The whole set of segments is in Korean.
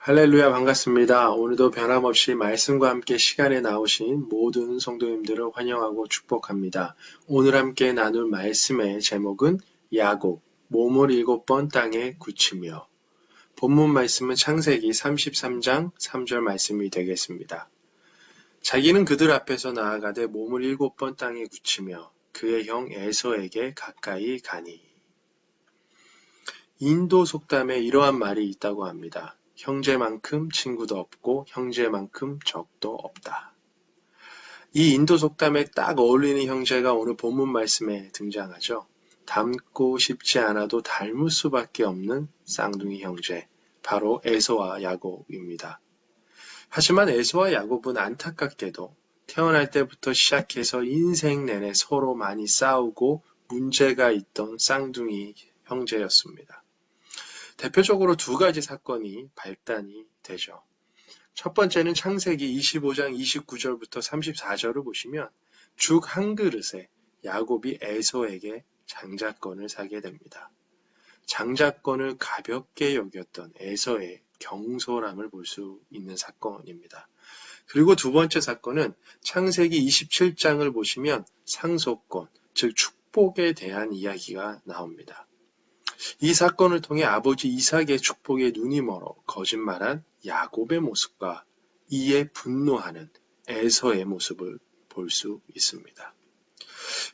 할렐루야 반갑습니다. 오늘도 변함없이 말씀과 함께 시간에 나오신 모든 성도님들을 환영하고 축복합니다. 오늘 함께 나눌 말씀의 제목은 야곱, 몸을 7번 땅에 굳히며. 본문 말씀은 창세기 33장 3절 말씀이 되겠습니다. 자기는 그들 앞에서 나아가되 몸을 7번 땅에 굳히며 그의 형 에서에게 가까이 가니. 인도 속담에 이러한 말이 있다고 합니다. 형제만큼 친구도 없고 형제만큼 적도 없다. 이 인도 속담에 딱 어울리는 형제가 오늘 본문 말씀에 등장하죠. 닮고 싶지 않아도 닮을 수밖에 없는 쌍둥이 형제, 바로 에서와 야곱입니다. 하지만 에서와 야곱은 안타깝게도 태어날 때부터 시작해서 인생 내내 서로 많이 싸우고 문제가 있던 쌍둥이 형제였습니다. 대표적으로 두 가지 사건이 발단이 되죠. 첫 번째는 창세기 25장 29절부터 34절을 보시면 죽 한 그릇에 야곱이 에서에게 장자권을 사게 됩니다. 장자권을 가볍게 여겼던 에서의 경솔함을 볼 수 있는 사건입니다. 그리고 두 번째 사건은 창세기 27장을 보시면 상속권, 즉 축복에 대한 이야기가 나옵니다. 이 사건을 통해 아버지 이삭의 축복에 눈이 멀어 거짓말한 야곱의 모습과 이에 분노하는 에서의 모습을 볼 수 있습니다.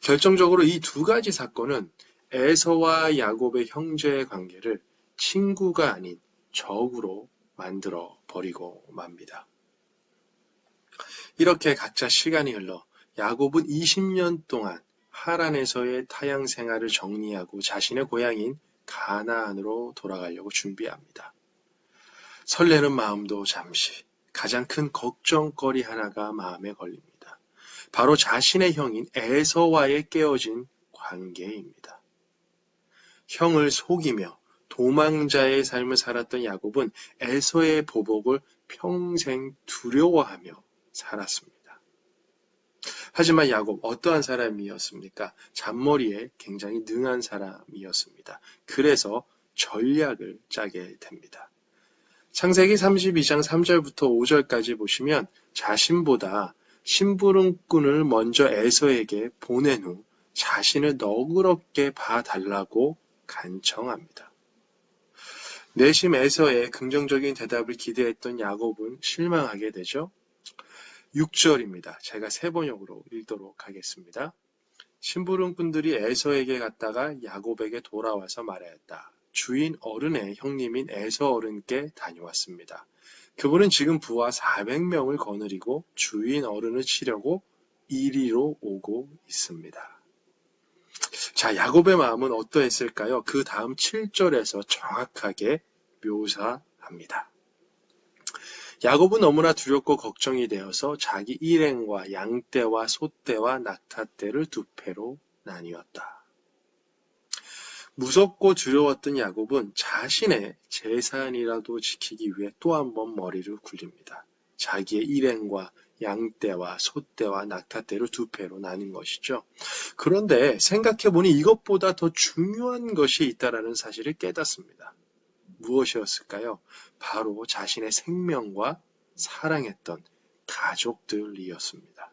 결정적으로 이 두 가지 사건은 에서와 야곱의 형제의 관계를 친구가 아닌 적으로 만들어 버리고 맙니다. 이렇게 각자 시간이 흘러 야곱은 20년 동안 하란에서의 타향 생활을 정리하고 자신의 고향인 가나안으로 돌아가려고 준비합니다. 설레는 마음도 잠시 가장 큰 걱정거리 하나가 마음에 걸립니다. 바로 자신의 형인 에서와의 깨어진 관계입니다. 형을 속이며 도망자의 삶을 살았던 야곱은 에서의 보복을 평생 두려워하며 살았습니다. 하지만 야곱 어떠한 사람이었습니까? 잔머리에 굉장히 능한 사람이었습니다. 그래서 전략을 짜게 됩니다. 창세기 32장 3절부터 5절까지 보시면 자신보다 심부름꾼을 먼저 에서에게 보낸 후 자신을 너그럽게 봐달라고 간청합니다. 내심 에서의 긍정적인 대답을 기대했던 야곱은 실망하게 되죠. 6절입니다. 제가 세 번역으로 읽도록 하겠습니다. 심부름꾼들이 에서에게 갔다가 야곱에게 돌아와서 말하였다. 주인 어른의 형님인 에서 어른께 다녀왔습니다. 그분은 지금 부하 400명을 거느리고 주인 어른을 치려고 이리로 오고 있습니다. 자, 야곱의 마음은 어떠했을까요? 그 다음 7절에서 정확하게 묘사합니다. 야곱은 너무나 두렵고 걱정이 되어서 자기 일행과 양떼와 소떼와 낙타떼를 두 패로 나뉘었다. 무섭고 두려웠던 야곱은 자신의 재산이라도 지키기 위해 또 한 번 머리를 굴립니다. 자기의 일행과 양떼와 소떼와 낙타떼를 두 패로 나뉜 것이죠. 그런데 생각해보니 이것보다 더 중요한 것이 있다는 사실을 깨닫습니다. 무엇이었을까요? 바로 자신의 생명과 사랑했던 가족들이었습니다.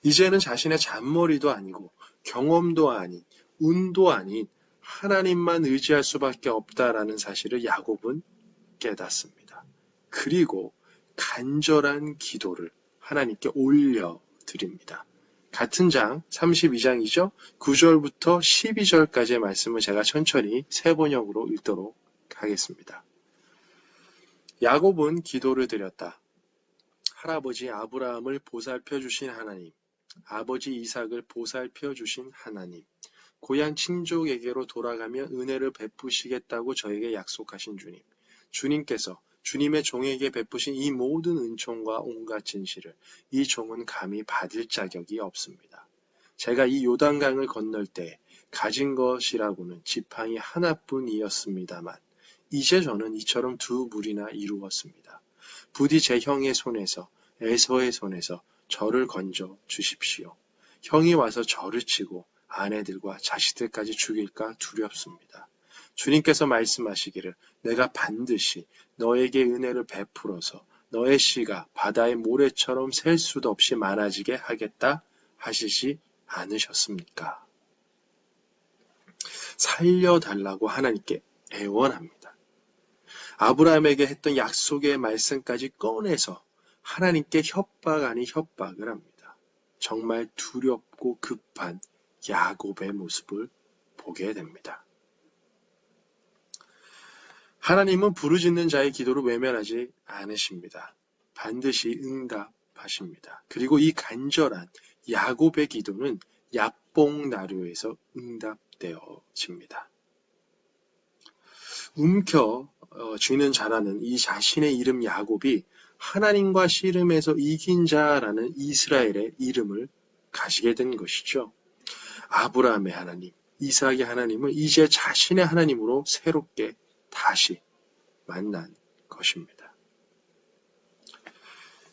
이제는 자신의 잔머리도 아니고 경험도 아닌 운도 아닌 하나님만 의지할 수밖에 없다라는 사실을 야곱은 깨닫습니다. 그리고 간절한 기도를 하나님께 올려드립니다. 같은 장 32장이죠. 9절부터 12절까지의 말씀을 제가 천천히 세 번역으로 읽도록 하겠습니다. 야곱은 기도를 드렸다. 할아버지 아브라함을 보살펴 주신 하나님, 아버지 이삭을 보살펴 주신 하나님, 고향 친족에게로 돌아가며 은혜를 베푸시겠다고 저에게 약속하신 주님, 주님께서 주님의 종에게 베푸신 이 모든 은총과 온갖 진실을 이 종은 감히 받을 자격이 없습니다. 제가 이 요단강을 건널 때 가진 것이라고는 지팡이 하나뿐이었습니다만 이제 저는 이처럼 두 무리나 이루었습니다. 부디 제 형의 손에서 에서의 손에서 저를 건져 주십시오. 형이 와서 저를 치고 아내들과 자식들까지 죽일까 두렵습니다. 주님께서 말씀하시기를 내가 반드시 너에게 은혜를 베풀어서 너의 씨가 바다의 모래처럼 셀 수도 없이 많아지게 하겠다 하시지 않으셨습니까? 살려달라고 하나님께 애원합니다. 아브라함에게 했던 약속의 말씀까지 꺼내서 하나님께 협박 아닌 협박을 합니다. 정말 두렵고 급한 야곱의 모습을 보게 됩니다. 하나님은 부르짖는 자의 기도를 외면하지 않으십니다. 반드시 응답하십니다. 그리고 이 간절한 야곱의 기도는 야뽕나루에서 응답되어집니다. 쥐는 자라는 이 자신의 이름 야곱이 하나님과 씨름에서 이긴 자라는 이스라엘의 이름을 가지게 된 것이죠. 아브라함의 하나님, 이삭의 하나님을 이제 자신의 하나님으로 새롭게 다시 만난 것입니다.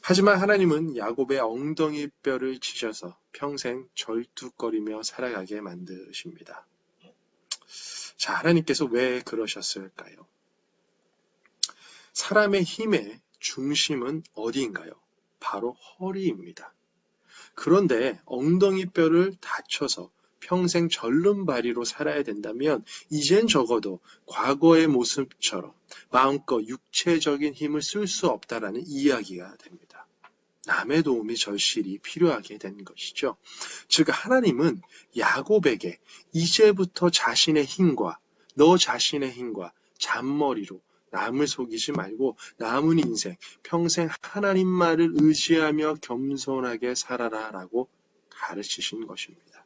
하지만 하나님은 야곱의 엉덩이 뼈를 치셔서 평생 절뚝거리며 살아가게 만드십니다. 자, 하나님께서 왜 그러셨을까요? 사람의 힘의 중심은 어디인가요? 바로 허리입니다. 그런데 엉덩이 뼈를 다쳐서 평생 절름발이로 살아야 된다면 이젠 적어도 과거의 모습처럼 마음껏 육체적인 힘을 쓸 수 없다라는 이야기가 됩니다. 남의 도움이 절실히 필요하게 된 것이죠. 즉 하나님은 야곱에게 이제부터 자신의 힘과 너 자신의 힘과 잔머리로 남을 속이지 말고 남은 인생 평생 하나님 말을 의지하며 겸손하게 살아라 라고 가르치신 것입니다.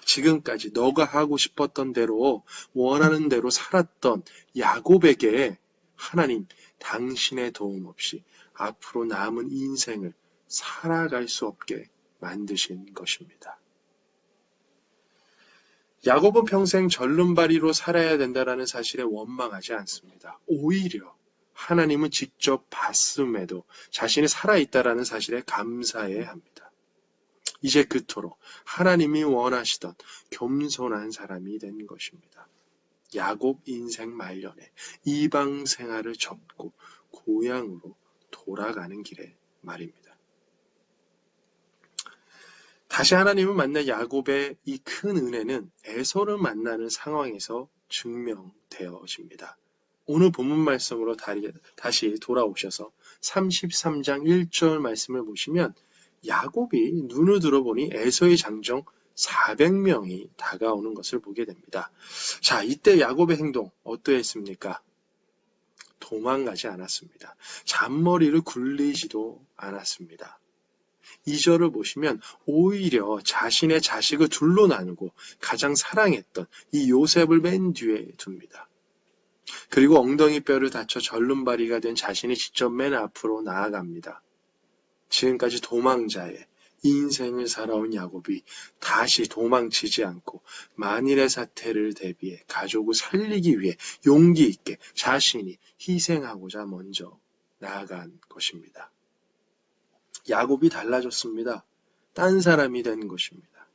지금까지 너가 하고 싶었던 대로 원하는 대로 살았던 야곱에게 하나님 당신의 도움 없이 앞으로 남은 인생을 살아갈 수 없게 만드신 것입니다. 야곱은 평생 절름발이로 살아야 된다는 사실에 원망하지 않습니다. 오히려 하나님은 직접 봤음에도 자신이 살아있다라는 사실에 감사해야 합니다. 이제 그토록 하나님이 원하시던 겸손한 사람이 된 것입니다. 야곱 인생 말년에 이방 생활을 접고 고향으로 돌아가는 길에 말입니다. 다시 하나님을 만난 야곱의 이 큰 은혜는 에서를 만나는 상황에서 증명되어집니다. 오늘 본문 말씀으로 다시 돌아오셔서 33장 1절 말씀을 보시면 야곱이 눈을 들어보니 에서의 장정 400명이 다가오는 것을 보게 됩니다. 자, 이때 야곱의 행동 어떠했습니까? 도망가지 않았습니다. 잔머리를 굴리지도 않았습니다. 2절을 보시면 오히려 자신의 자식을 둘로 나누고 가장 사랑했던 이 요셉을 맨 뒤에 둡니다. 그리고 엉덩이 뼈를 다쳐 절름발이가 된 자신이 직접 맨 앞으로 나아갑니다. 지금까지 도망자의 인생을 살아온 야곱이 다시 도망치지 않고 만일의 사태를 대비해 가족을 살리기 위해 용기 있게 자신이 희생하고자 먼저 나아간 것입니다. 야곱이 달라졌습니다. 딴 사람이 된 것입니다.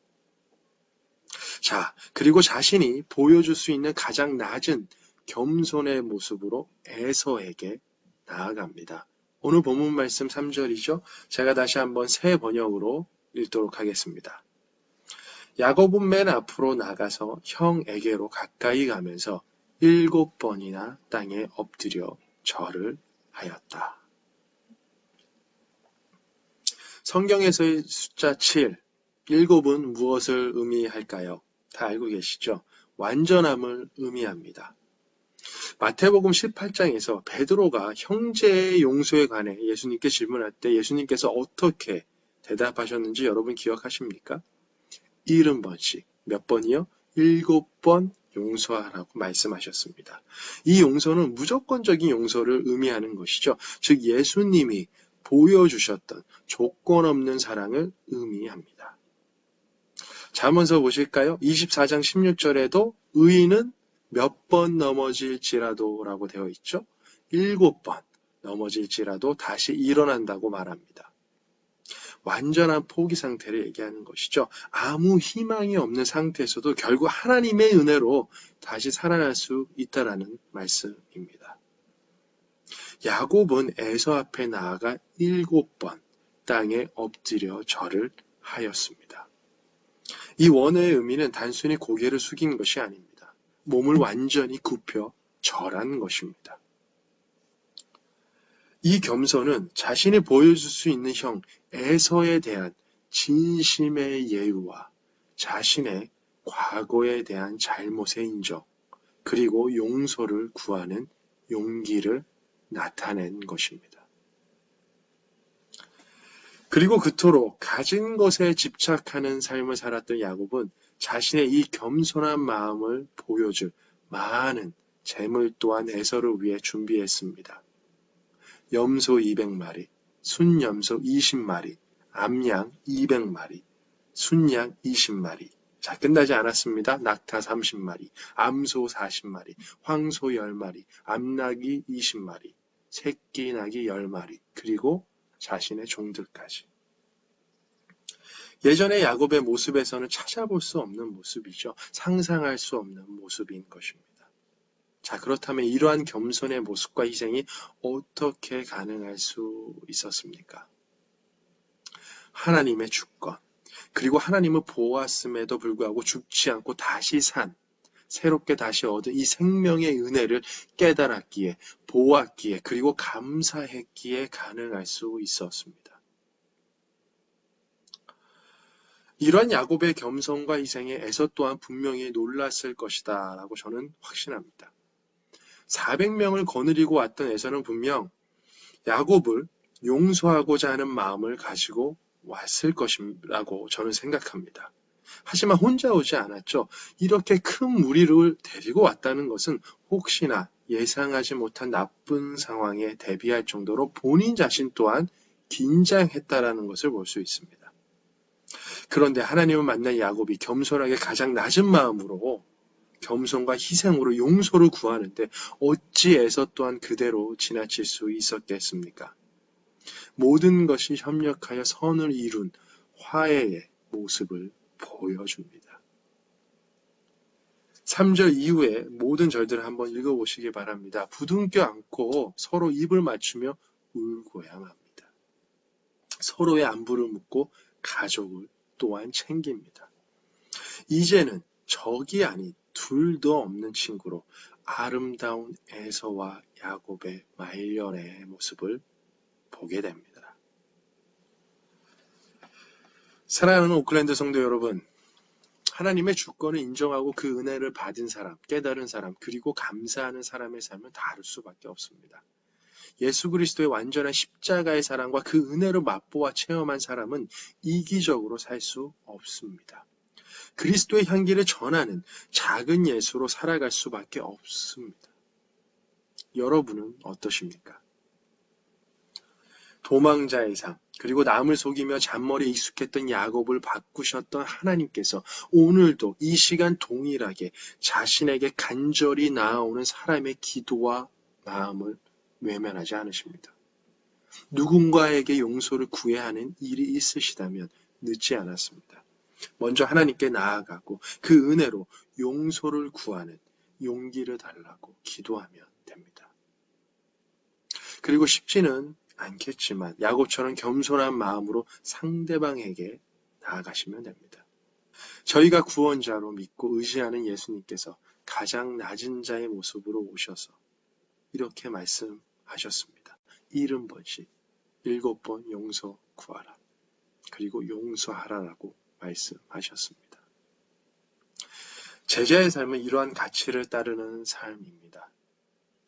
자, 그리고 자신이 보여줄 수 있는 가장 낮은 겸손의 모습으로 에서에게 나아갑니다. 오늘 본문 말씀 3절이죠. 제가 다시 한번 새 번역으로 읽도록 하겠습니다. 야곱은 맨 앞으로 나가서 형에게로 가까이 가면서 7번이나 땅에 엎드려 절을 하였다. 성경에서의 숫자 7, 7은 무엇을 의미할까요? 다 알고 계시죠? 완전함을 의미합니다. 마태복음 18장에서 베드로가 형제의 용서에 관해 예수님께 질문할 때 예수님께서 어떻게 대답하셨는지 여러분 기억하십니까? 70번씩. 몇 번이요? 7번 용서하라고 말씀하셨습니다. 이 용서는 무조건적인 용서를 의미하는 것이죠. 즉 예수님이 보여주셨던 조건 없는 사랑을 의미합니다. 자, 먼저 보실까요? 24장 16절에도 의인은 몇 번 넘어질지라도 라고 되어 있죠. 7번 넘어질지라도 다시 일어난다고 말합니다. 완전한 포기 상태를 얘기하는 것이죠. 아무 희망이 없는 상태에서도 결국 하나님의 은혜로 다시 살아날 수 있다라는 말씀입니다. 야곱은 에서 앞에 나아가 7번 땅에 엎드려 절을 하였습니다. 이 원어의 의미는 단순히 고개를 숙인 것이 아닙니다. 몸을 완전히 굽혀 절한 것입니다. 이 겸손은 자신이 보여줄 수 있는 형 에서에 대한 진심의 예우와 자신의 과거에 대한 잘못의 인정, 그리고 용서를 구하는 용기를 나타낸 것입니다. 그리고 그토록 가진 것에 집착하는 삶을 살았던 야곱은 자신의 이 겸손한 마음을 보여줄 많은 재물 또한 에서를 위해 준비했습니다. 염소 200마리, 순염소 20마리, 암양 200마리, 순양 20마리. 자, 끝나지 않았습니다. 낙타 30마리, 암소 40마리, 황소 10마리, 암낙이 20마리, 새끼 낙이 10마리, 그리고 자신의 종들까지. 예전의 야곱의 모습에서는 찾아볼 수 없는 모습이죠. 상상할 수 없는 모습인 것입니다. 자, 그렇다면 이러한 겸손의 모습과 희생이 어떻게 가능할 수 있었습니까? 하나님의 주권, 그리고 하나님을 보았음에도 불구하고 죽지 않고 다시 산, 새롭게 다시 얻은 이 생명의 은혜를 깨달았기에, 보았기에, 그리고 감사했기에 가능할 수 있었습니다. 이런 야곱의 겸손과 희생에 에서 또한 분명히 놀랐을 것이다 라고 저는 확신합니다. 400명을 거느리고 왔던 에서는 분명 야곱을 용서하고자 하는 마음을 가지고 왔을 것이라고 저는 생각합니다. 하지만 혼자 오지 않았죠. 이렇게 큰 무리를 데리고 왔다는 것은 혹시나 예상하지 못한 나쁜 상황에 대비할 정도로 본인 자신 또한 긴장했다라는 것을 볼 수 있습니다. 그런데 하나님을 만난 야곱이 겸손하게 가장 낮은 마음으로 겸손과 희생으로 용서를 구하는데 어찌해서 또한 그대로 지나칠 수 있었겠습니까? 모든 것이 협력하여 선을 이룬 화해의 모습을 보여줍니다. 3절 이후에 모든 절들을 한번 읽어보시기 바랍니다. 부둥켜 안고 서로 입을 맞추며 울고야 합니다. 서로의 안부를 묻고 가족을 또한 챙깁니다. 이제는 적이 아닌 둘도 없는 친구로 아름다운 에서와 야곱의 말년의 모습을 보게 됩니다. 사랑하는 오클랜드 성도 여러분, 하나님의 주권을 인정하고 그 은혜를 받은 사람, 깨달은 사람, 그리고 감사하는 사람의 삶은 다를 수밖에 없습니다. 예수 그리스도의 완전한 십자가의 사랑과 그 은혜를 맛보아 체험한 사람은 이기적으로 살 수 없습니다. 그리스도의 향기를 전하는 작은 예수로 살아갈 수밖에 없습니다. 여러분은 어떠십니까? 도망자의 삶, 그리고 남을 속이며 잔머리에 익숙했던 야곱을 바꾸셨던 하나님께서 오늘도 이 시간 동일하게 자신에게 간절히 나아오는 사람의 기도와 마음을 외면하지 않으십니다. 누군가에게 용서를 구해야 하는 일이 있으시다면 늦지 않았습니다. 먼저 하나님께 나아가고 그 은혜로 용서를 구하는 용기를 달라고 기도하면 됩니다. 그리고 쉽지는 않겠지만 야곱처럼 겸손한 마음으로 상대방에게 나아가시면 됩니다. 저희가 구원자로 믿고 의지하는 예수님께서 가장 낮은 자의 모습으로 오셔서 이렇게 말씀하셨습니다. 70번씩 7번 용서 구하라. 그리고 용서하라라고 말씀하셨습니다. 제자의 삶은 이러한 가치를 따르는 삶입니다.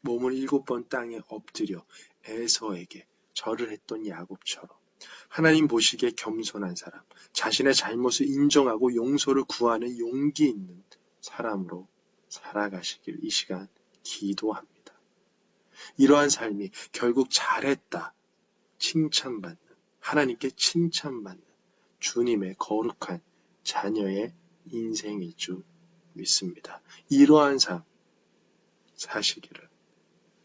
몸을 7번 땅에 엎드려 에서에게 절을 했던 야곱처럼 하나님 보시기에 겸손한 사람, 자신의 잘못을 인정하고 용서를 구하는 용기 있는 사람으로 살아가시길 이 시간 기도합니다. 이러한 삶이 결국 잘했다, 칭찬받는, 하나님께 칭찬받는 주님의 거룩한 자녀의 인생일 줄 믿습니다. 이러한 삶 사시기를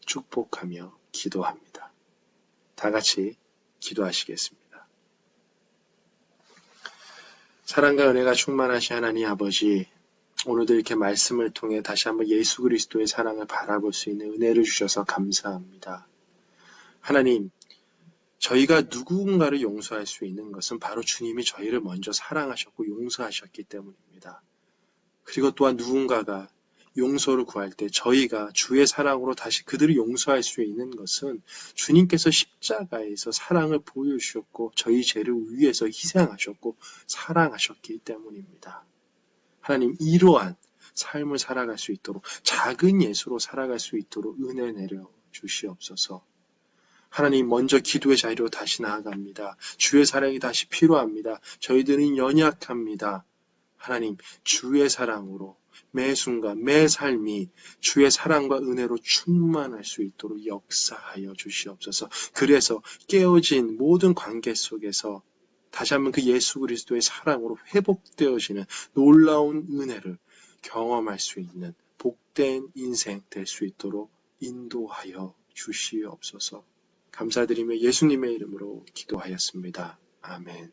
축복하며 기도합니다. 다 같이 기도하시겠습니다. 사랑과 은혜가 충만하신 하나님 아버지, 오늘도 이렇게 말씀을 통해 다시 한번 예수 그리스도의 사랑을 바라볼 수 있는 은혜를 주셔서 감사합니다. 하나님, 저희가 누군가를 용서할 수 있는 것은 바로 주님이 저희를 먼저 사랑하셨고 용서하셨기 때문입니다. 그리고 또한 누군가가 용서를 구할 때 저희가 주의 사랑으로 다시 그들을 용서할 수 있는 것은 주님께서 십자가에서 사랑을 보여주셨고 저희 죄를 위해서 희생하셨고 사랑하셨기 때문입니다. 하나님, 이러한 삶을 살아갈 수 있도록 작은 예수로 살아갈 수 있도록 은혜 내려 주시옵소서. 하나님, 먼저 기도의 자리로 다시 나아갑니다. 주의 사랑이 다시 필요합니다. 저희들은 연약합니다. 하나님, 주의 사랑으로 매 순간, 매 삶이 주의 사랑과 은혜로 충만할 수 있도록 역사하여 주시옵소서. 그래서 깨어진 모든 관계 속에서 다시 한번 그 예수 그리스도의 사랑으로 회복되어지는 놀라운 은혜를 경험할 수 있는 복된 인생 될 수 있도록 인도하여 주시옵소서. 감사드리며 예수님의 이름으로 기도하였습니다. 아멘.